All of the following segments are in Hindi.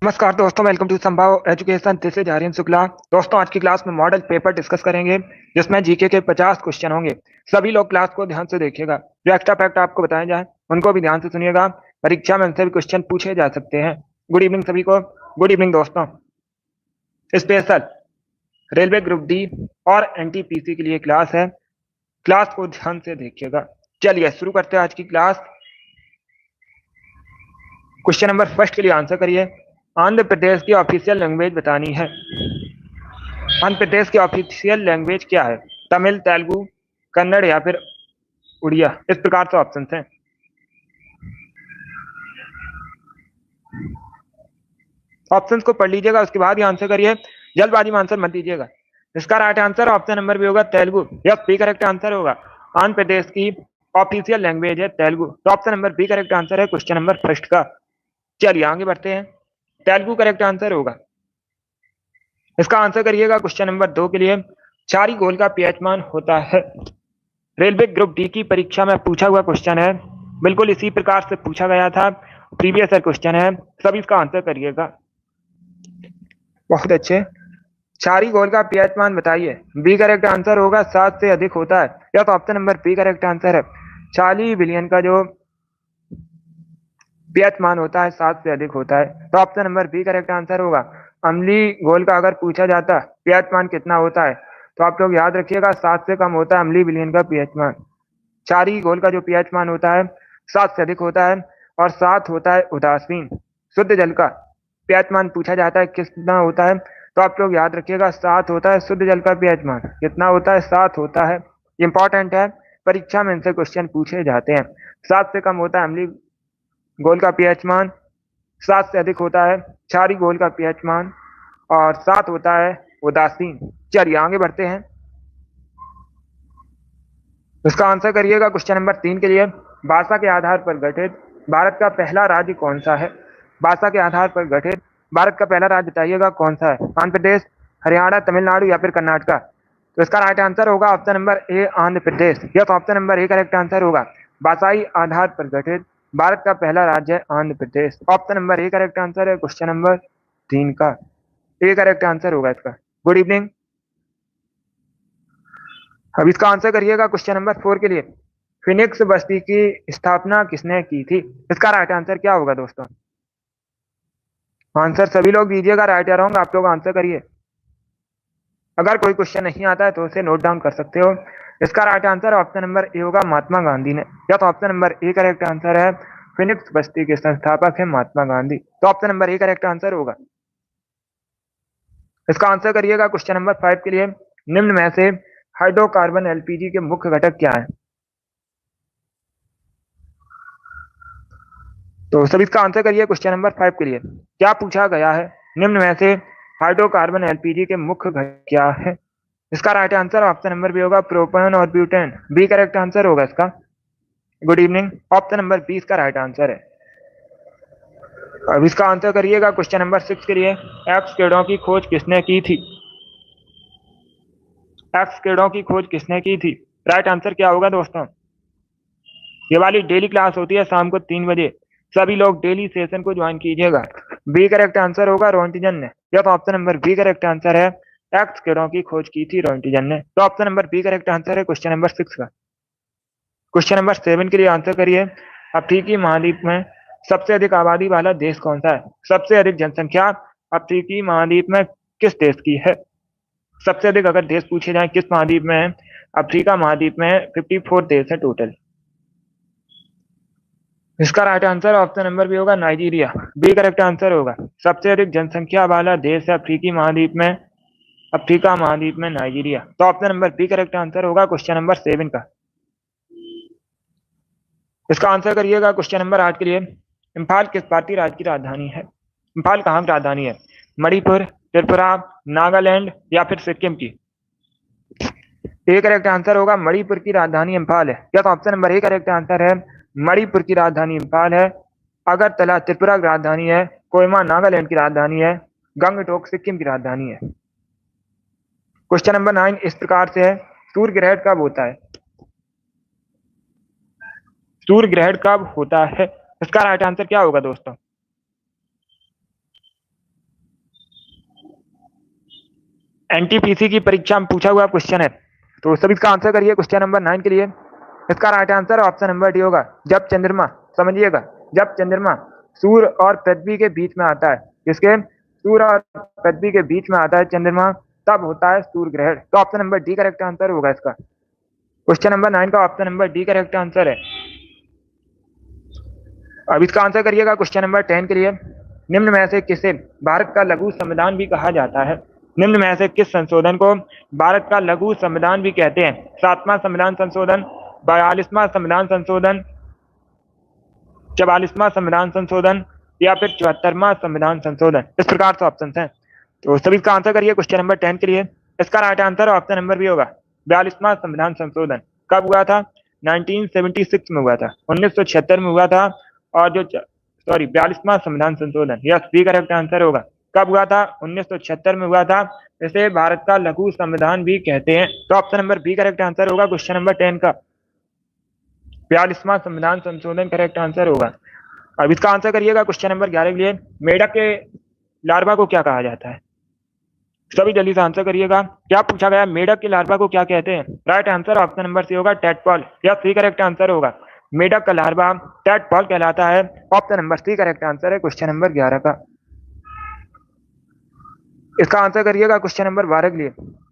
नमस्कार दोस्तों, welcome to Sambhav education. This is Aryan Shukla. दोस्तों, आज की क्लास में मॉडल पेपर डिस्कस करेंगे जिसमें जीके के 50 क्वेश्चन होंगे। सभी लोग क्लास को ध्यान से देखिएगा। जो एक्स्ट्रा फैक्ट आपको बताए जाए उनको भी ध्यान से सुनिएगा। परीक्षा में उनसे भी क्वेश्चन पूछे जा सकते हैं। गुड इवनिंग सभी को। गुड इवनिंग दोस्तों। स्पेशल रेलवे ग्रुप डी और एनटीपीसी के लिए क्लास है। क्लास को ध्यान से देखिएगा। चलिए शुरू करते हैं आज की क्लास। क्वेश्चन नंबर फर्स्ट के लिए आंसर करिए। आंध्र प्रदेश की ऑफिशियल लैंग्वेज बतानी है। आंध्र प्रदेश की ऑफिशियल लैंग्वेज क्या है? तमिल, तेलुगु, कन्नड़ या फिर उड़िया? इस प्रकार से ऑप्शन हैं। ऑप्शंस को पढ़ लीजिएगा, उसके बाद ही आंसर करिए। जल्दबाजी में आंसर मत दीजिएगा। इसका राइट आंसर ऑप्शन नंबर भी होगा तेलुगु। यह बी करेक्ट आंसर होगा। आंध्र प्रदेश की ऑफिशियल लैंग्वेज है तेलुगु, तो option number B correct answer है क्वेश्चन नंबर फर्स्ट का। चलिए आगे बढ़ते हैं। तेलुगु करेक्ट आंसर होगा। इसका आंसर करिएगा क्वेश्चन नंबर 2 के लिए। चारी गोल का पीएच मान होता है। रेलवे ग्रुप डी की परीक्षा में पूछा हुआ क्वेश्चन है। बिल्कुल इसी प्रकार से पूछा गया था, प्रीवियस ईयर क्वेश्चन है। सभी इसका आंसर करिएगा। बहुत अच्छे। चारी गोल का पीएच मान बताइए। बी करेक्ट आंसर होगा 7 से अधिक होता है। यह तो option number B correct answer है। 40 बिलियन का जो पीएच मान होता है 7 से अधिक होता है, तो option number B correct answer होगा। अम्लीय घोल का अगर पूछा जाता पीएच मान कितना होता है, तो आप लोग याद रखिएगा 7 से कम होता है अम्लीय विलयन का पीएच मान। चारी घोल का जो पीएच मान होता है 7 से अधिक होता है, और 7 होता है उदासीन। शुद्ध जल का पीएच मान पूछा जाता है कितना होता है, तो आप लोग याद रखिएगा 7 होता है शुद्ध जल का पीएच मान। कितना होता है? 7 होता है। इंपॉर्टेंट है, परीक्षा में इनसे क्वेश्चन पूछे जाते हैं। 7 से कम होता है अम्लीय घोल का पीएच मान, 7 से अधिक होता है क्षारीय घोल का पीएच मान, और 7 होता है उदासीन। चलिए आगे बढ़ते हैं। इसका आंसर करिएगा क्वेश्चन नंबर 3 के लिए। भाषा के आधार पर गठित भारत का पहला राज्य कौन सा है? भाषा के आधार पर गठित भारत का पहला राज्य बताइएगा कौन सा है? आंध्र प्रदेश, हरियाणा, तमिलनाडु या फिर कर्नाटका? तो इसका राइट आंसर होगा ऑप्शन नंबर ए, आंध्र प्रदेश। यह तो option number A correct answer होगा। भाषाई आधार पर गठित भारत का पहला राज्य है Andhra Pradesh. Option number A correct answer है क्वेश्चन नंबर 3 का। ए करेक्ट आंसर होगा इसका। Good evening. अब इसका आंसर करिएगा क्वेश्चन नंबर 4 के लिए। फिनिक्स बस्ती की स्थापना किसने की थी? इसका राइट आंसर क्या होगा दोस्तों? आंसर सभी लोग दीजिएगा, राइट या रॉन्ग आप लोग आंसर करिए। अगर कोई क्वेश्चन नहीं आता है तो उसे नोट डाउन कर सकते हो। इसका right answer option number A होगा, महात्मा गांधी ने। या तो option number A correct answer है। फिनिक्स बस्ती के संस्थापक है महात्मा गांधी, तो option number A correct answer होगा। इसका आंसर करिएगा क्वेश्चन नंबर 5 के लिए। निम्न में से हाइड्रोकार्बन एलपीजी के मुख्य घटक क्या है? तो सभी इसका आंसर करिए क्वेश्चन नंबर 5 के लिए। क्या पूछा गया है? निम्न में से हाइड्रोकार्बन एलपीजी के मुख्य घटक क्या है? इसका right answer option number B होगा, प्रोपेन और ब्यूटेन। बी करेक्ट आंसर होगा इसका। Good evening. Option number B इसका राइट आंसर है। अब इसका आंसर करिएगा क्वेश्चन नंबर 6 के लिए। एक्स किरणों की खोज किसने की थी? एक्स किरणों की खोज किसने की थी? राइट आंसर क्या होगा दोस्तों? ये वाली डेली क्लास होती है शाम को 3 बजे। सभी लोग डेली सेशन को ज्वाइन कीजिएगा। बी करेक्ट आंसर होगा, रोंटिजन ने। यह तो option number B correct answer है। एक्स किरणों की खोज की थी रोंटिजन ने, तो option number B correct answer है क्वेश्चन नंबर 6 का। क्वेश्चन नंबर 7 के लिए आंसर करिए। अफ्रीकी महाद्वीप में सबसे अधिक आबादी वाला देश कौन सा है? सबसे अधिक जनसंख्या अफ्रीकी महाद्वीप में किस देश की है? सबसे अधिक अगर देश पूछे जाए किस महाद्वीप में है, अफ्रीका महाद्वीप में 54 देश है टोटल। इसका right answer option number B होगा, नाइजीरिया। बी करेक्ट आंसर होगा। सबसे अधिक जनसंख्या वाला देश है अफ्रीकी महाद्वीप में, अफ्रीका महाद्वीप में नाइजीरिया, तो option number B correct answer होगा क्वेश्चन नंबर 7 का। इसका आंसर करिएगा क्वेश्चन नंबर 8 के लिए। इम्फाल किस भारतीय राज्य की राजधानी है? इम्फाल कहाँ की राजधानी है? मणिपुर, त्रिपुरा, नागालैंड या फिर सिक्किम की? ए करेक्ट आंसर होगा, मणिपुर की राजधानी इम्फाल है। या तो option number A correct answer है, मणिपुर की राजधानी इम्फाल है। अगरतला त्रिपुरा की राजधानी है। कोहिमा नागालैंड की राजधानी है। गंगटोक सिक्किम की राजधानी है। क्वेश्चन नंबर 9 इस प्रकार से है। सूर्य ग्रहण कब होता है? सूर्य ग्रहण कब होता है? इसका राइट आंसर क्या होगा दोस्तों? एनटीपीसी की परीक्षा में पूछा हुआ क्वेश्चन है, तो सभी इसका आंसर करिए क्वेश्चन नंबर 9 के लिए। इसका right answer option number D होगा। जब चंद्रमा, समझिएगा, जब चंद्रमा सूर्य और पृथ्वी के बीच में आता है, किसके, सूर्य और पृथ्वी के बीच में आता है चंद्रमा, तब होता है सूर्य ग्रहण। तो option number D correct answer होगा इसका। क्वेश्चन नंबर 9 का option number D correct answer है। अब इसका आंसर करिएगा क्वेश्चन नंबर 10 के लिए। निम्न में से किसे भारत का लघु संविधान भी कहा जाता है? निम्न में से किस संशोधन को भारत का लघु संविधान भी कहते हैं? 7वां संविधान संशोधन, 42वां संविधान संशोधन, 44वां संविधान संशोधन या फिर 74वां संविधान संशोधन। इस प्रकार से ऑप्शन हैं, तो सभी इसका आंसर करिए क्वेश्चन नंबर 10 के लिए। इसका राइट आंसर ऑप्शन नंबर भी होगा 42वां संविधान संशोधन। कब हुआ था? 1976 में हुआ था, 1976 में हुआ था। और जो 42वां संविधान संशोधन, यह बी करेक्ट आंसर होगा। कब हुआ था? 1976 में हुआ था। इसे भारत का लघु संविधान भी कहते हैं। तो option number B correct answer होगा क्वेश्चन नंबर 10 का। 42वां संविधान संशोधन करेक्ट आंसर होगा। अब इसका आंसर करिएगा क्वेश्चन नंबर 11 के लिए। मेढक के लार्वा को क्या कहा जाता है? सभी जल्दी से आंसर करिएगा। क्या पूछा गया? मेढक के लार्वा को क्या कहते हैं? Right answer option number C होगा टैडपॉल। यह सी करेक्ट आंसर होगा। मेढक का लार्वा टैडपॉल कहलाता है। Option number C correct answer है क्वेश्चन नंबर 11 का। इसका आंसर करिएगा क्वेश्चन नंबर 12 के लिए।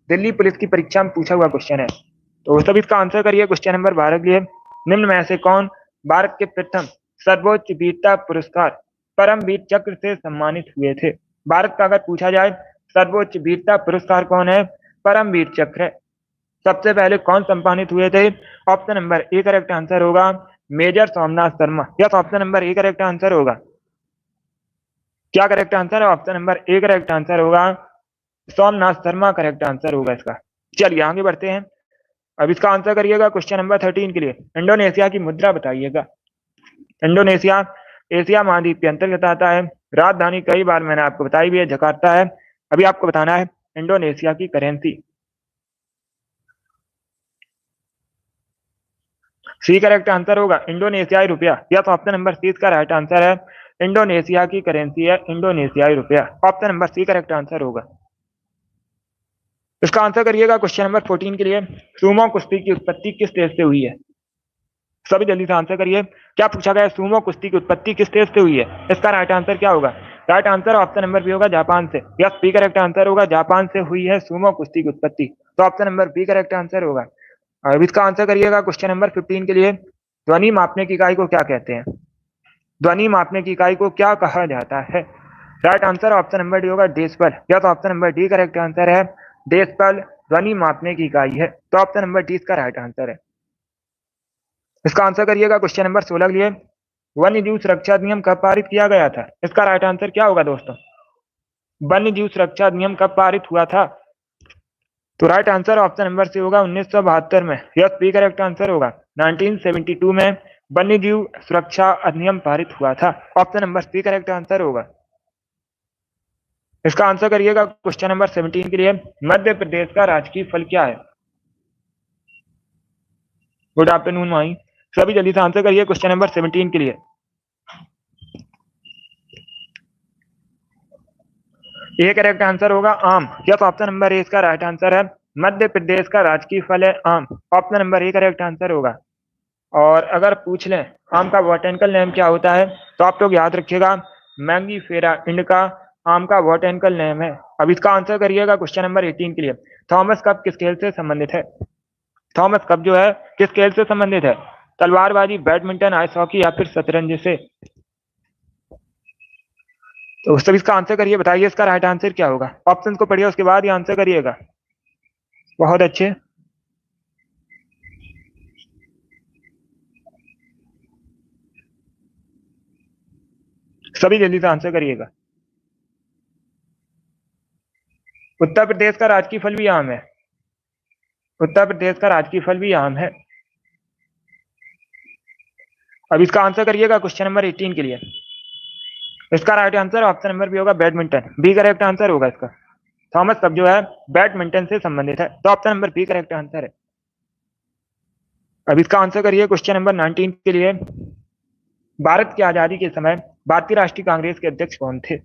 दिल्ली पुलिस की परीक्षा में पूछा हुआ क्वेश्चन है, तो सभी इसका आंसर करिए क्वेश्चन नंबर 12 के लिए। निम्न में से कौन भारत के प्रथम सर्वोच्च वीरता पुरस्कार परमवीर चक्र से सम्मानित हुए थे? भारत का अगर पूछा जाए सर्वोच्च वीरता पुरस्कार कौन है? परमवीर चक्र। सबसे पहले कौन सम्मानित हुए थे? Option number A correct answer होगा major Somnath Sharma. Yes, option number A correct answer होगा। क्या करेक्ट आंसर है? Option number A correct answer होगा सोमनाथ शर्मा करेक्ट आंसर होगा इसका। चलिए आगे बढ़ते हैं। अब इसका आंसर करिएगा क्वेश्चन नंबर 13 के लिए। इंडोनेशिया की मुद्रा बताइएगा। इंडोनेशिया एशिया महाद्वीप के अंतर्गत आता है। राजधानी कई बार मैंने आपको बताई भी है, जकार्ता है। अभी आपको बताना है इंडोनेशिया की करेंसी। सी करेक्ट आंसर होगा इंडोनेशियाई रुपया। यस, ऑप्शन नंबर सी इसका राइट आंसर है। इंडोनेशिया की करेंसी है इंडोनेशियाई रुपया। Option number C correct answer होगा। इसका आंसर करिएगा क्वेश्चन नंबर 14 के लिए। सुमो कुश्ती की उत्पत्ति किस देश से हुई है? सभी जल्दी से आंसर करिए। क्या पूछा गया? सुमो कुश्ती की उत्पत्ति किस देश से हुई है? इसका राइट आंसर क्या होगा? Right answer option number B होगा जापान से। यस, बी करेक्ट आंसर होगा जापान से हुई है सुमो कुश्ती की उत्पत्ति। तो option number B correct answer होगा। अब इसका आंसर करिएगा क्वेश्चन नंबर 15 के लिए। ध्वनि मापने की इकाई को क्या कहते हैं? ध्वनि मापने की इकाई को क्या कहा जाता है? Right answer option number D होगा डेसिबल। या तो option number D correct answer है। डेसिबल ध्वनि मापने की इकाई है। तो ऑप्शन नंबर डी इसका राइट आंसर है। इसका आंसर करिएगा क्वेश्चन नंबर 16 के लिए। वन्य जीव सुरक्षा अधिनियम कब पारित किया गया था? इसका राइट आंसर क्या होगा दोस्तों? वन्य जीव सुरक्षा अधिनियम कब पारित हुआ था? तो right answer option number C होगा 1972 में। यस, बी करेक्ट आंसर होगा 1972 में वन्य जीव सुरक्षा अधिनियम पारित हुआ था। Option number C correct answer होगा। इसका आंसर करिएगा क्वेश्चन नंबर 17 के लिए। मध्य प्रदेश का राजकीय फल क्या है? गुड आफ्टरनून माई। सभी जल्दी से आंसर करिए क्वेश्चन नंबर 17 के लिए। ये करेक्ट आंसर होगा आम। यस, ऑप्शन नंबर ए इसका राइट आंसर है। मध्य प्रदेश का राजकीय फल है आम। Option number A correct answer होगा। और अगर पूछ लें आम का बॉटेनिकल नेम क्या होता है, तो आप लोग याद रखिएगा मैंगीफेरा इंडिका आम का बॉटेनिकल नेम है। अब इसका आंसर करिएगा क्वेश्चन नंबर 18 के लिए। थॉमस कप किस खेल से संबंधित है? थॉमस कप जो है किस खेल से संबंधित है? तलवारबाजी, बैडमिंटन, आइस हॉकी या फिर शतरंज से? तो सब इसका आंसर करिए, बताइए इसका राइट आंसर क्या होगा। ऑप्शन को पढ़िए, उसके बाद ही आंसर करिएगा। बहुत अच्छे। सभी जल्दी से आंसर करिएगा। उत्तर प्रदेश का राजकीय फल भी आम है। उत्तर प्रदेश का राजकीय फल भी आम है। अब इसका आंसर करिएगा क्वेश्चन नंबर 18 के लिए। इसका right answer option number B होगा बैडमिंटन। बी करेक्ट आंसर होगा इसका। थॉमस कप जो है बैडमिंटन से संबंधित है। तो option number B correct answer है। अब इसका आंसर करिए क्वेश्चन नंबर 19 के लिए। भारत की आजादी के समय भारतीय राष्ट्रीय कांग्रेस के अध्यक्ष कौन थे?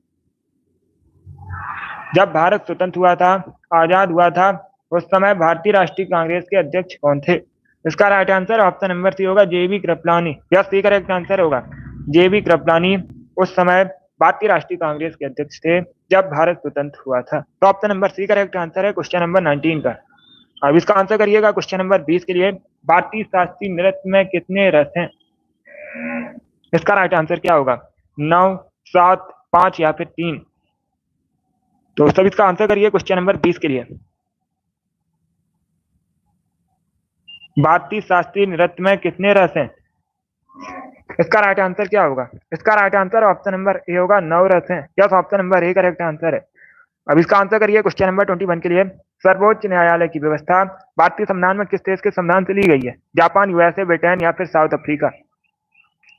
जब भारत स्वतंत्र हुआ था, आजाद हुआ था, उस समय भारतीय राष्ट्रीय कांग्रेस के अध्यक्ष कौन थे? इसका right answer option number C होगा जेबी कृपलानी। यह सी करेक्ट आंसर होगा। जेबी कृपलानी उस समय भारतीय राष्ट्रीय कांग्रेस के अध्यक्ष थे जब भारत स्वतंत्र हुआ था। तो option number C correct answer है क्वेश्चन नंबर 19 का। अब इसका आंसर करिएगा क्वेश्चन नंबर 20 के लिए। भारतीय शास्त्रीय नृत्य में कितने रस हैं? इसका राइट आंसर क्या होगा? 9, 7, 5 या फिर 3? तो सब इसका आंसर करिए क्वेश्चन नंबर 20 के लिए। भारतीय शास्त्रीय नृत्य में कितने रस हैं? इसका राइट आंसर क्या होगा? इसका right answer option number A होगा, 9 रस हैं। Yes, option number A correct answer है। अब इसका आंसर करिए क्वेश्चन नंबर 21 के लिए। सर्वोच्च न्यायालय की व्यवस्था भारतीय संविधान में किस देश के संविधान से ली गई है? जापान, यूएसए, ब्रिटेन या फिर साउथ अफ्रीका?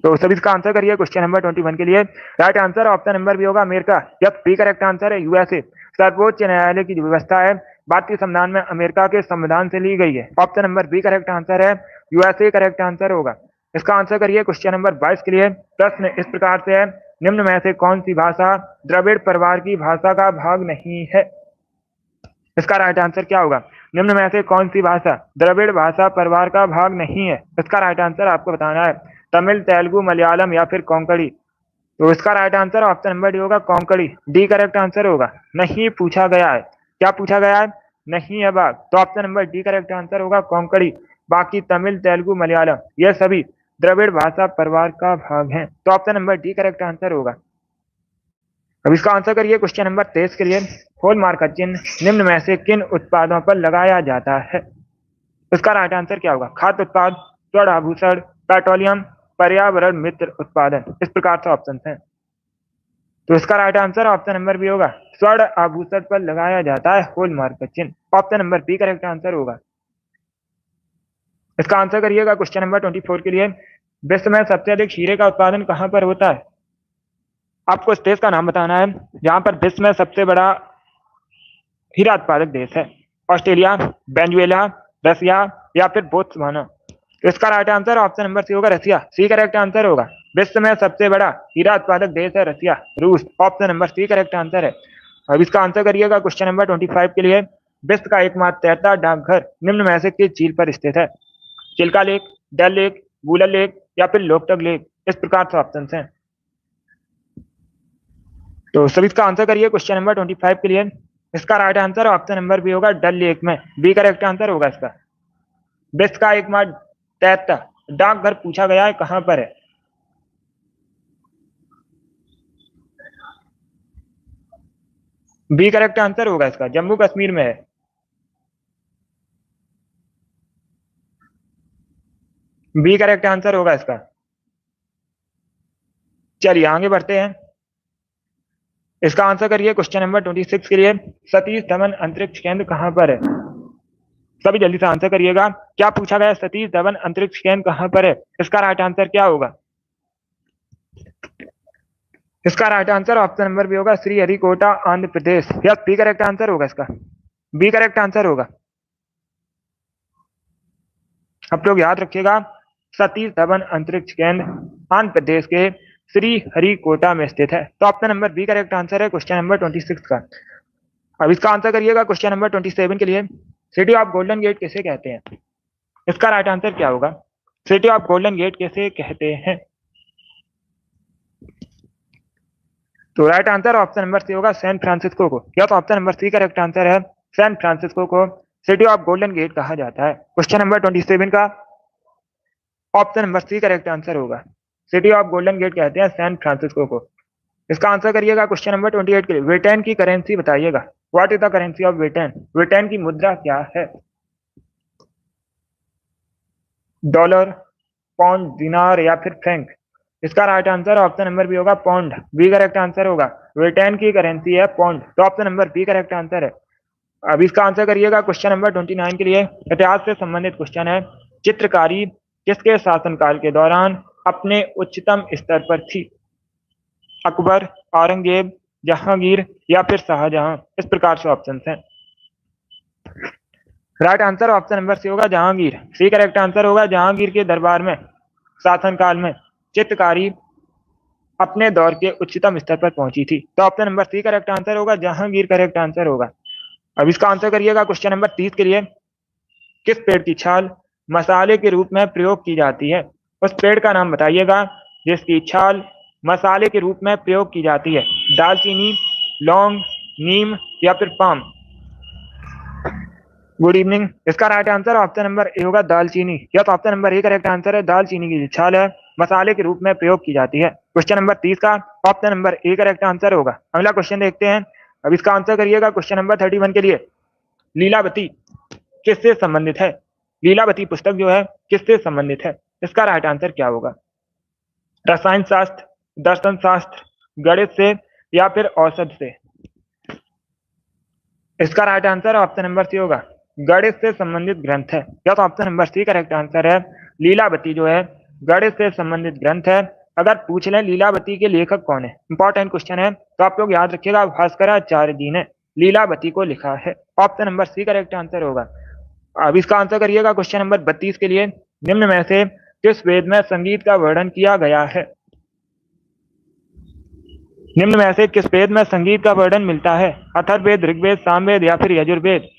तो सभी इसका आंसर करिए क्वेश्चन नंबर 21 के लिए। Right answer option number B होगा, America. Yes, B correct answer है, यूएसए। सर्वोच्च न्यायालय की जो व्यवस्था है भारतीय संविधान में अमेरिका के संविधान से ली गई है। Option number B correct answer है, यूएसए करेक्ट आंसर होगा। इसका आंसर करिए क्वेश्चन नंबर 22 के लिए। प्रश्न इस प्रकार से है, निम्न में से कौन सी भाषा द्रविड़ परिवार की भाषा का भाग नहीं है? इसका राइट आंसर क्या होगा? निम्न में से कौन सी भाषा द्रविड़ भाषा परिवार का भाग नहीं है? इसका राइट आंसर आपको बताना है। तमिल, तेलुगु, मलयालम या फिर कोंकणी? तो इसका right answer option number D होगा, कोंकणी। डी करेक्ट आंसर होगा। नहीं पूछा गया है। क्या पूछा गया है? नहीं है भाग। तो option number D correct answer होगा, कोंकणी। बाकी तमिल, तेलुगु, मलयालम ये सभी द्रविड़ भाषा परिवार का भाग है। तो option number D correct answer होगा। अब इसका आंसर करिए क्वेश्चन नंबर 23 के लिए। हॉलमार्क का चिन्ह निम्न में से किन उत्पादों पर लगाया जाता है? इसका राइट आंसर क्या होगा? खाद्य उत्पाद, स्वर्ण आभूषण, पेट्रोलियम, पर्यावरण मित्र उत्पादन। इस प्रकार से ऑप्शन हैं। तो इसका right answer option number B होगा, स्वर्ण आभूषण पर लगाया जाता है हॉलमार्क का चिन्ह। Option number B correct answer होगा। इसका आंसर करिएगा क्वेश्चन नंबर 24 के लिए। विश्व में सबसे अधिक हीरे का उत्पादन कहां पर होता है? आपको इस देश का नाम बताना है जहां पर विश्व में सबसे बड़ा हीरा उत्पादक देश है। ऑस्ट्रेलिया, वेनेजुएला, रसिया या फिर बोत्सवाना? तो इसका right answer option number C होगा, रसिया। सी करेक्ट आंसर होगा। विश्व में सबसे बड़ा हीरा उत्पादक देश है रसिया, रूस। Option number C correct answer है। अब इसका आंसर करिएगा क्वेश्चन नंबर 25 के लिए। विश्व का एकमात्र तैरता डाकघर निम्न में से किस झील पर स्थित है? चिल्का लेक, डल लेक, वुलर लेक या फिर लोकटक लेक? इस प्रकार से ऑप्शन हैं। तो सभी इसका आंसर करिए क्वेश्चन नंबर 25 के लिए। इसका right answer option number B होगा, डल लेक में। बी करेक्ट आंसर होगा इसका। विश्व का एकमात्र तैरता डाकघर पूछा गया है कहां पर है? बी करेक्ट आंसर होगा इसका, जम्मू कश्मीर में है। बी करेक्ट आंसर होगा इसका। चलिए आगे बढ़ते हैं। इसका आंसर करिए क्वेश्चन नंबर 26 के लिए। सतीश धवन अंतरिक्ष केंद्र कहां पर है? सभी जल्दी से आंसर करिएगा। क्या पूछा गया? सतीश धवन अंतरिक्ष केंद्र कहां पर है? इसका राइट आंसर क्या होगा? इसका right answer option number B होगा, Sriharikota, Andhra Pradesh. Yes, B correct answer होगा इसका। बी करेक्ट आंसर होगा। आप लोग याद रखिएगा, सतीश धवन अंतरिक्ष केंद्र आंध्र प्रदेश के श्रीहरिकोटा में स्थित है। तो option number B correct answer है क्वेश्चन नंबर 26 का। अब इसका आंसर करिएगा क्वेश्चन नंबर 27 के लिए। सिटी ऑफ गोल्डन गेट किसे कहते हैं? इसका राइट आंसर क्या होगा? सिटी ऑफ गोल्डन गेट किसे कहते हैं? तो right answer option number C होगा, सैन फ्रांसिस्को को। या तो option number C correct answer है, सैन फ्रांसिस्को को सिटी ऑफ गोल्डन गेट कहा जाता है। क्वेश्चन नंबर 27 का option number C correct answer होगा। सिटी ऑफ गोल्डन गेट कहते हैं सैन फ्रांसिस्को को। इसका आंसर करिएगा क्वेश्चन नंबर 28 के लिए। ब्रिटेन की करेंसी बताइएगा। What is the currency of Britain? Britain की मुद्रा क्या है? डॉलर, पाउंड, दिनार या फिर फ्रैंक? इसका right answer option number B होगा, पाउंड। बी करेक्ट आंसर होगा। ब्रिटेन की करेंसी है पाउंड। तो option number B correct answer है। अब इसका आंसर करिएगा क्वेश्चन नंबर 29 के लिए। इतिहास से संबंधित क्वेश्चन है। चित्रकारी किसके शासनकाल के दौरान अपने उच्चतम स्तर पर थी? अकबर, औरंगजेब, जहांगीर या फिर शाहजहां? इस प्रकार से ऑप्शन हैं। Right answer option number C होगा, जहांगीर। सी करेक्ट आंसर होगा। जहांगीर के दरबार में शासनकाल में चित्रकारी अपने दौर के उच्चतम स्तर पर पहुंची थी? तो option number C correct answer होगा, जहांगीर करेक्ट आंसर होगा। अब इसका आंसर करिएगा क्वेश्चन नंबर 30 के लिए। किस पेड़ की छाल मसाले के रूप में प्रयोग की जाती है? उस पेड़ का नाम बताइएगा जिसकी छाल मसाले के रूप में प्रयोग की जाती है। दालचीनी, लौंग, नीम या फिर पाम? Good evening. इसका right answer option number A होगा, दालचीनी। यह तो option number A correct answer है। दालचीनी की जो छाल है मसाले के रूप में प्रयोग की जाती है। क्वेश्चन नंबर 30 का option number A correct answer होगा। अगला क्वेश्चन देखते हैं। अब इसका आंसर करिएगा क्वेश्चन नंबर 31 के लिए। लीलावती किससे संबंधित है? लीलावती पुस्तक जो है किससे संबंधित है? इसका राइट आंसर क्या होगा? रसायन शास्त्र, दर्शन शास्त्र, गणित से या फिर औषध से? इसका right answer option number C होगा, गणित से संबंधित ग्रंथ है। या तो option number C correct answer है। लीलावती जो है गणित से संबंधित ग्रंथ है। अगर पूछ लें लीलावती के लेखक कौन है, इंपॉर्टेंट क्वेश्चन है, तो आप लोग याद रखिएगा भास्कराचार्य जी ने लीलावती को लिखा है। Option number C correct answer होगा। अब इसका आंसर करिएगा क्वेश्चन नंबर 32 के लिए। निम्न में से किस वेद में संगीत का वर्णन किया गया है? निम्न में से किस वेद में संगीत का वर्णन मिलता है? अथर्ववेद, ऋग्वेद, सामवेद या फिर यजुर्वेद?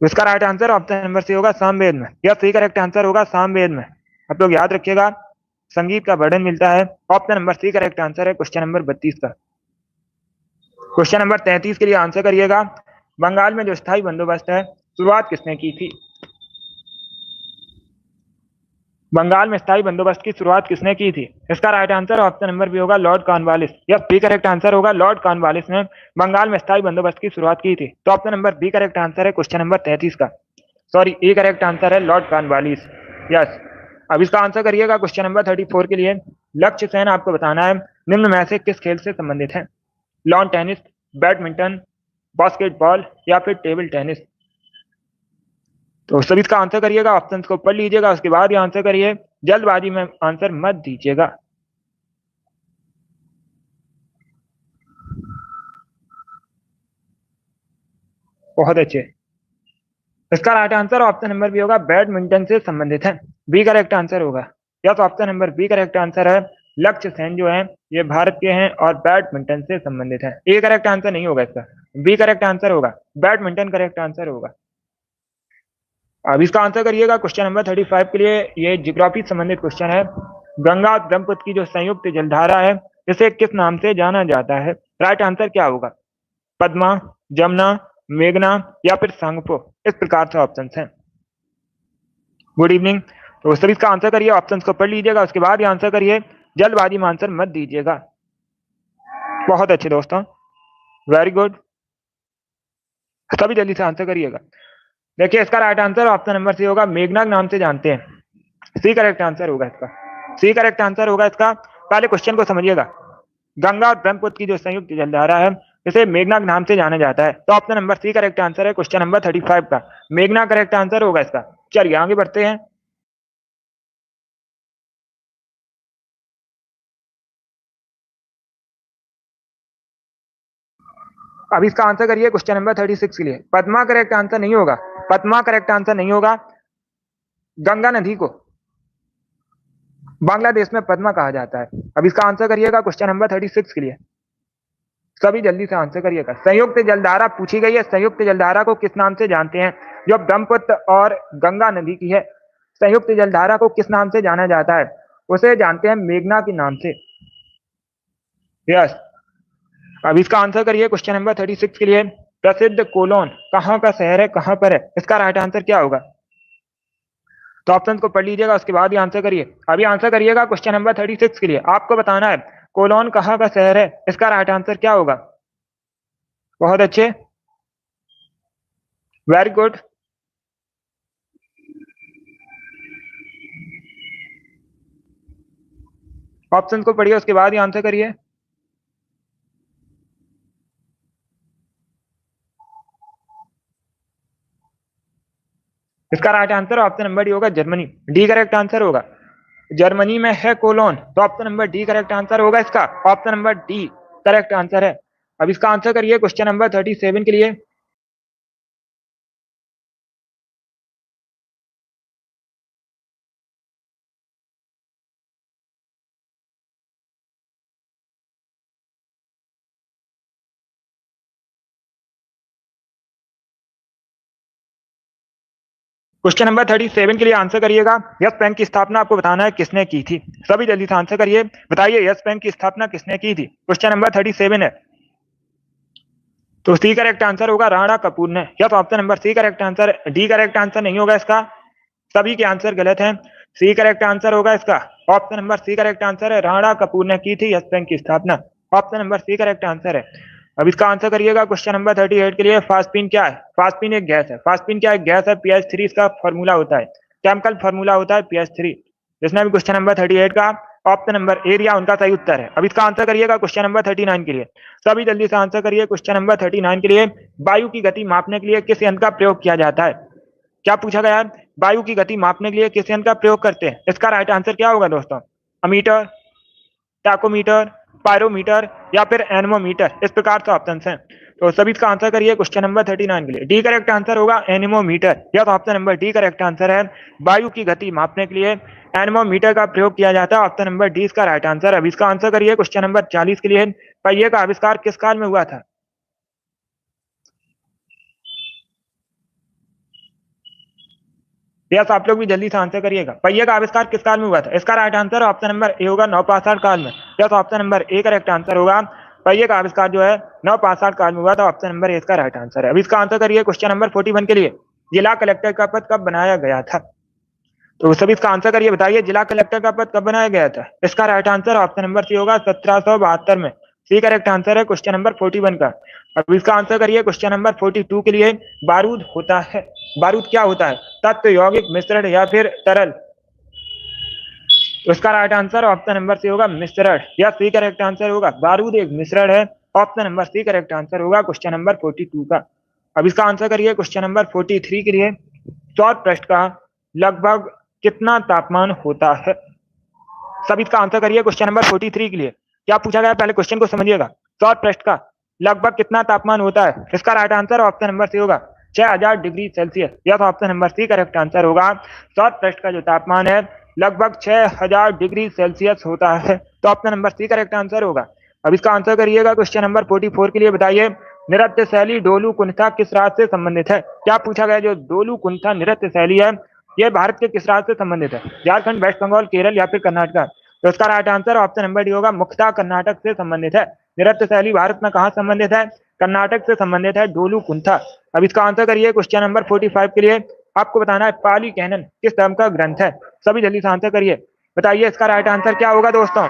तो इसका right answer option number C होगा, सामवेद में। यह सही करेक्ट आंसर होगा, सामवेद में। आप लोग याद रखिएगा संगीत का वर्णन मिलता है। Option number C correct answer है क्वेश्चन नंबर 32 का। क्वेश्चन नंबर 33 के लिए आंसर करिएगा। बंगाल में जो स्थायी बंदोबस्त है शुरुआत किसने की थी? बंगाल में स्थायी बंदोबस्त की शुरुआत किसने की थी? इसका right answer option number B होगा, लॉर्ड कॉर्नवालिस। यह बी करेक्ट आंसर होगा, लॉर्ड कॉर्नवालिस ने बंगाल में स्थायी बंदोबस्त की शुरुआत की थी। तो option number B correct answer है क्वेश्चन नंबर 33 का। सॉरी, ए करेक्ट आंसर है लॉर्ड कॉर्नवालिस। यस। अब इसका आंसर करिएगा क्वेश्चन नंबर 34 के लिए। लक्ष्य सेन आपको बताना है निम्न में से किस खेल से संबंधित है? लॉन टेनिस, बैडमिंटन, बास्केटबॉल या फिर टेबल टेनिस? तो सभी इसका आंसर करिएगा, ऑप्शंस को पढ़ लीजिएगा, उसके बाद ही आंसर करिए। जल्दबाजी में आंसर मत दीजिएगा। बहुत अच्छे। इसका right answer option number B होगा, बैडमिंटन से संबंधित है। बी करेक्ट आंसर होगा। या तो option number B correct answer है। लक्ष्य सेन जो है ये भारत के हैं और बैडमिंटन से संबंधित है। ए करेक्ट आंसर नहीं होगा इसका, बी करेक्ट आंसर होगा, बैडमिंटन करेक्ट आंसर होगा। अब इसका आंसर करिएगा क्वेश्चन नंबर 35 के लिए। ये जियोग्राफी संबंधित क्वेश्चन है। गंगा और ब्रह्मपुत्र की जो संयुक्त जलधारा है इसे किस नाम से जाना जाता है? राइट आंसर क्या होगा? पद्मा, जमुना, मेघना या फिर सांगपो? इस प्रकार से ऑप्शन हैं। Good evening. तो सभी इसका आंसर करिए, ऑप्शन को पढ़ लीजिएगा, उसके बाद ही आंसर करिए। जल्दबाजी में आंसर मत दीजिएगा। बहुत अच्छे दोस्तों, वेरी गुड। सभी जल्दी से आंसर करिएगा। देखिए इसका right answer option number C होगा, मेघना के नाम से जानते हैं। सी करेक्ट आंसर होगा इसका। सी करेक्ट आंसर होगा इसका। पहले क्वेश्चन को समझिएगा। गंगा और ब्रह्मपुत्र की जो संयुक्त जलधारा है इसे मेघना के नाम से जाना जाता है। तो option number C correct answer है क्वेश्चन नंबर 35 का। मेघना करेक्ट आंसर होगा इसका। चलिए आगे बढ़ते हैं। अब इसका आंसर करिए क्वेश्चन नंबर 36 के लिए। पद्मा करेक्ट आंसर नहीं होगा। पद्मा करेक्ट आंसर नहीं होगा। गंगा नदी को बांग्लादेश में पद्मा कहा जाता है। अब इसका आंसर करिएगा क्वेश्चन नंबर 36 के लिए। सभी जल्दी से आंसर करिएगा। संयुक्त जलधारा पूछी गई है, संयुक्त जलधारा को किस नाम से जानते हैं? जो ब्रह्मपुत्र और गंगा नदी की है, संयुक्त जलधारा को किस नाम से जाना जाता है? उसे जानते हैं मेघना के नाम से। यस। अब इसका आंसर करिए क्वेश्चन नंबर 36 के लिए। प्रसिद्ध कोलोन कहाँ का शहर है, कहाँ पर है? इसका राइट आंसर क्या होगा? तो ऑप्शन को पढ़ लीजिएगा, उसके बाद ही आंसर करिए। अभी आंसर करिएगा क्वेश्चन नंबर 36 के लिए। आपको बताना है कोलोन कहाँ का शहर है, इसका राइट आंसर क्या होगा? बहुत अच्छे, वेरी गुड। ऑप्शन को पढ़िए, उसके बाद ही आंसर करिए। इसका right answer option number D होगा, जर्मनी। डी करेक्ट आंसर होगा। जर्मनी में है कोलोन, तो option number D correct answer होगा इसका। Option number D correct answer है। अब इसका आंसर करिए क्वेश्चन नंबर 37 के लिए। क्वेश्चन नंबर 37 के लिए आंसर करिएगा। यस बैंक की स्थापना आपको बताना है किसने की थी। सभी जल्दी से आंसर करिए, बताइए यस बैंक की स्थापना किसने की थी। क्वेश्चन नंबर 37 है, तो सी करेक्ट आंसर होगा राणा कपूर ने। Yes option number C correct answer, D correct answer नहीं होगा इसका, सभी के आंसर गलत हैं। सी करेक्ट आंसर होगा इसका, option number C correct answer है, राणा कपूर ने की थी यस बैंक की स्थापना। Option number C correct answer है। अब इसका आंसर करिएगा क्वेश्चन नंबर 38 के लिए। फास्पिन क्या है? फास्पिन एक गैस है। फास्पिन क्या एक गैस है? पीएच3 इसका फॉर्मूला होता है, केमिकल फॉर्मूला होता है पीएच3। जिसने भी क्वेश्चन नंबर 38 का ऑप्शन नंबर एरिया उनका सही उत्तर है। अब इसका आंसर करिएगा क्वेश्चन नंबर 39 के लिए। सभी जल्दी से आंसर करिए क्वेश्चन नंबर 39 के लिए। वायु की गति मापने के लिए किस यंत्र का प्रयोग किया जाता है? क्या पूछा गया है? वायु की गति मापने के लिए किस यंत्र का प्रयोग करते हैं? इसका राइट आंसर क्या होगा दोस्तों? अमीटर, टैकोमीटर, पायरोमीटर या फिर एनेमोमीटर, इस प्रकार से ऑप्शन हैं। तो सभी इसका आंसर करिए क्वेश्चन नंबर 39 के लिए। डी करेक्ट आंसर होगा एनेमोमीटर। यह option number D correct answer है। वायु की गति मापने के लिए एनेमोमीटर का प्रयोग किया जाता है। ऑप्शन नंबर डी इसका राइट आंसर। अब इसका आंसर करिए क्वेश्चन नंबर 40 के लिए। पहिए का आविष्कार किस काल में हुआ था? यस, आप लोग भी जल्दी से आंसर करिएगा। पहिए का आविष्कार किस काल में हुआ था? इसका right answer option number A होगा, नवपाषाण काल में। Yes, option number A correct answer होगा। पहिए का आविष्कार जो है नवपाषाण काल में हुआ था। ऑप्शन नंबर ए इसका राइट आंसर है। अब इसका आंसर करिए क्वेश्चन नंबर 41 के लिए। जिला कलेक्टर का पद कब बनाया गया था? तो सभी इसका आंसर करिए, बताइए जिला कलेक्टर का पद कब बनाया गया था? इसका right answer option number C होगा, 1772 में। सी करेक्ट आंसर है क्वेश्चन नंबर 41 का। अब इसका आंसर करिए क्वेश्चन नंबर 42 के लिए। बारूद होता है, बारूद क्या होता है? तत्व, यौगिक, मिश्रण या फिर तरल? तो इसका right answer option number C होगा, मिश्रण। या सी करेक्ट आंसर होगा, बारूद एक मिश्रण है। Option number C correct answer होगा क्वेश्चन नंबर 42 का। अब इसका आंसर करिए क्वेश्चन नंबर 43 के लिए। सौर पृष्ठ का लगभग कितना तापमान होता है? सब इसका आंसर करिए क्वेश्चन नंबर 43 के लिए। क्या पूछा गया, पहले क्वेश्चन को समझिएगा। सौर पृष्ठ का लगभग कितना तापमान होता है? इसका right answer option number C होगा, 6000 डिग्री सेल्सियस। यह तो option number C correct answer होगा। सौर पृष्ठ का जो तापमान है लगभग 6000 डिग्री सेल्सियस होता है। तो option number C correct answer होगा। अब इसका आंसर करिएगा क्वेश्चन नंबर 44 के लिए। बताइए नृत्य शैली डोलू कुंठा किस राज्य से संबंधित है? क्या पूछा गया, जो डोलू कुंठा नृत्य शैली है यह भारत के किस राज्य से संबंधित है? झारखंड, वेस्ट बंगाल, केरल या फिर कर्नाटक? तो इसका right answer option number D होगा, मुख्यतः कर्नाटक से संबंधित है। नृत्य शैली भारत में कहाँ संबंधित है? कर्नाटक से संबंधित है डोलू कुंठा। अब इसका आंसर करिए क्वेश्चन नंबर 45 के लिए। आपको बताना है पाली कैनन किस धर्म का ग्रंथ है? सभी जल्दी से आंसर करिए, बताइए इसका राइट आंसर क्या होगा दोस्तों?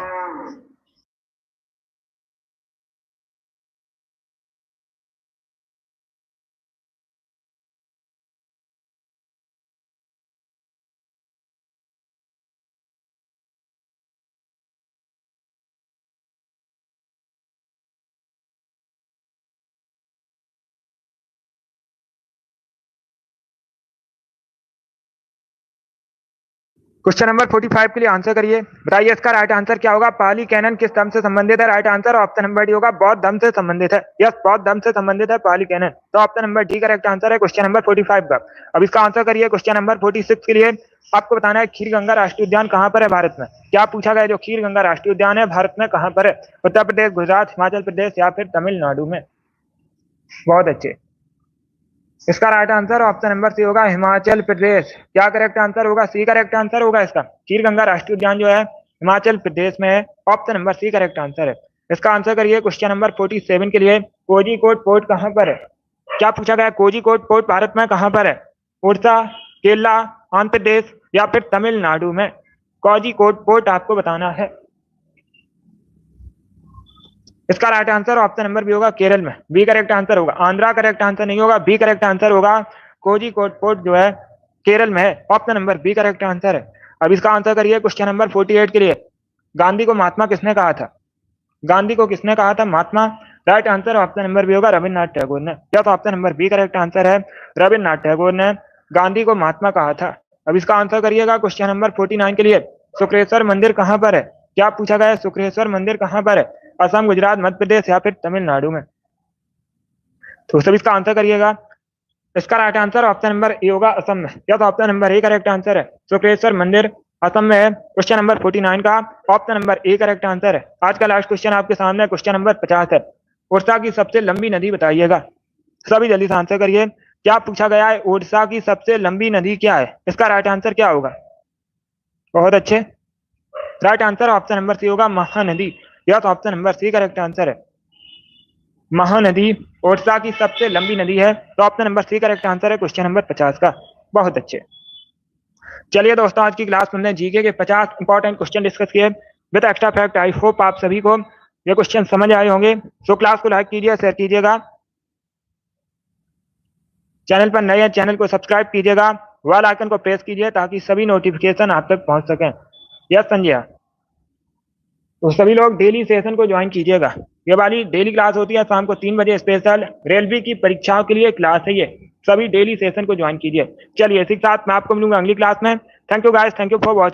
क्वेश्चन नंबर 45 के लिए आंसर करिए, बताइए इसका राइट आंसर क्या होगा? पाली कैनन किस धर्म से संबंधित है? Right answer option number D होगा, बौद्ध धर्म से संबंधित है। यस, बौद्ध धर्म से संबंधित है पाली कैनन। तो option number D correct answer है क्वेश्चन नंबर 45 का। अब इसका आंसर करिए क्वेश्चन नंबर 46 के लिए। आपको बताना है खीर गंगा राष्ट्रीय उद्यान कहाँ पर है भारत में? क्या पूछा गया, जो खीर गंगा राष्ट्रीय उद्यान है भारत में कहाँ पर है? उत्तर प्रदेश, गुजरात, हिमाचल प्रदेश या फिर तमिलनाडु में? बहुत अच्छे। इसका right answer option number C होगा, हिमाचल प्रदेश। क्या करेक्ट आंसर होगा? सी करेक्ट आंसर होगा इसका। खीर गंगा राष्ट्रीय उद्यान जो है हिमाचल प्रदेश में है। Option number C correct answer है। इसका आंसर करिए क्वेश्चन नंबर 47 के लिए। कोझीकोड पोर्ट कहाँ पर है? क्या पूछा गया, कोझीकोड पोर्ट भारत में कहाँ पर है? उड़ीसा, केरला, आंध्र प्रदेश या फिर तमिलनाडु में? कोझीकोड पोर्ट आपको बताना है। इसका right answer option number B होगा, केरल में। बी करेक्ट आंसर होगा, आंध्रा करेक्ट आंसर नहीं होगा, बी करेक्ट आंसर होगा। कोझीकोड पोर्ट जो है केरल में है। Option number B correct answer है। अब इसका आंसर करिए क्वेश्चन नंबर 48 के लिए। गांधी को महात्मा किसने कहा था? गांधी को किसने कहा था Mahatma? Right answer option number B होगा, रविन्द्रनाथ टैगोर ने। या तो option number B correct answer है, रविन्द्रनाथ टैगोर ने गांधी को महात्मा कहा था। अब इसका आंसर करिएगा क्वेश्चन नंबर 49 के लिए। शुक्रेश्वर मंदिर कहाँ पर है? क्या पूछा गया है, शुक्रेश्वर मंदिर कहाँ पर है? असम, गुजरात, मध्य प्रदेश या फिर तमिलनाडु में? तो सब इसका आंसर करिएगा। इसका right answer option number A होगा, असम में। या तो option number A correct answer है, शुक्रेश्वर मंदिर असम में है। क्वेश्चन नंबर 49 का option number A correct answer है। आज का लास्ट क्वेश्चन आपके सामने क्वेश्चन नंबर 50 है। उड़ीसा की सबसे लंबी नदी बताइएगा। सभी जल्दी से आंसर करिए, क्या पूछा गया है, ओडिशा की सबसे लंबी नदी क्या है? इसका राइट आंसर क्या होगा? बहुत अच्छे, right answer option number C होगा, Mahanadi. Yes, option number C correct answer है। महानदी ओडिशा की सबसे लंबी नदी है, तो option number C correct answer है क्वेश्चन नंबर 50 का। बहुत अच्छे। चलिए दोस्तों, आज की क्लास में हमने जीके के 50 इंपॉर्टेंट क्वेश्चन डिस्कस किए with extra fact. I hope आप सभी को ये क्वेश्चन समझ आए होंगे। सो क्लास को लाइक कीजिए, शेयर कीजिएगा, चैनल पर नए हैं चैनल को सब्सक्राइब कीजिएगा, बेल आइकन को प्रेस कीजिए ताकि सभी नोटिफिकेशन आप तक पहुंच सकें। यस संजय, तो सभी लोग डेली सेशन को ज्वाइन कीजिएगा। ये वाली डेली क्लास होती है शाम को 3 बजे, स्पेशल रेलवे की परीक्षाओं के लिए क्लास है ये। सभी डेली सेशन को ज्वाइन कीजिए। चलिए इसी के साथ मैं आपको मिलूंगा अगली क्लास में। Thank you guys, thank you for watching.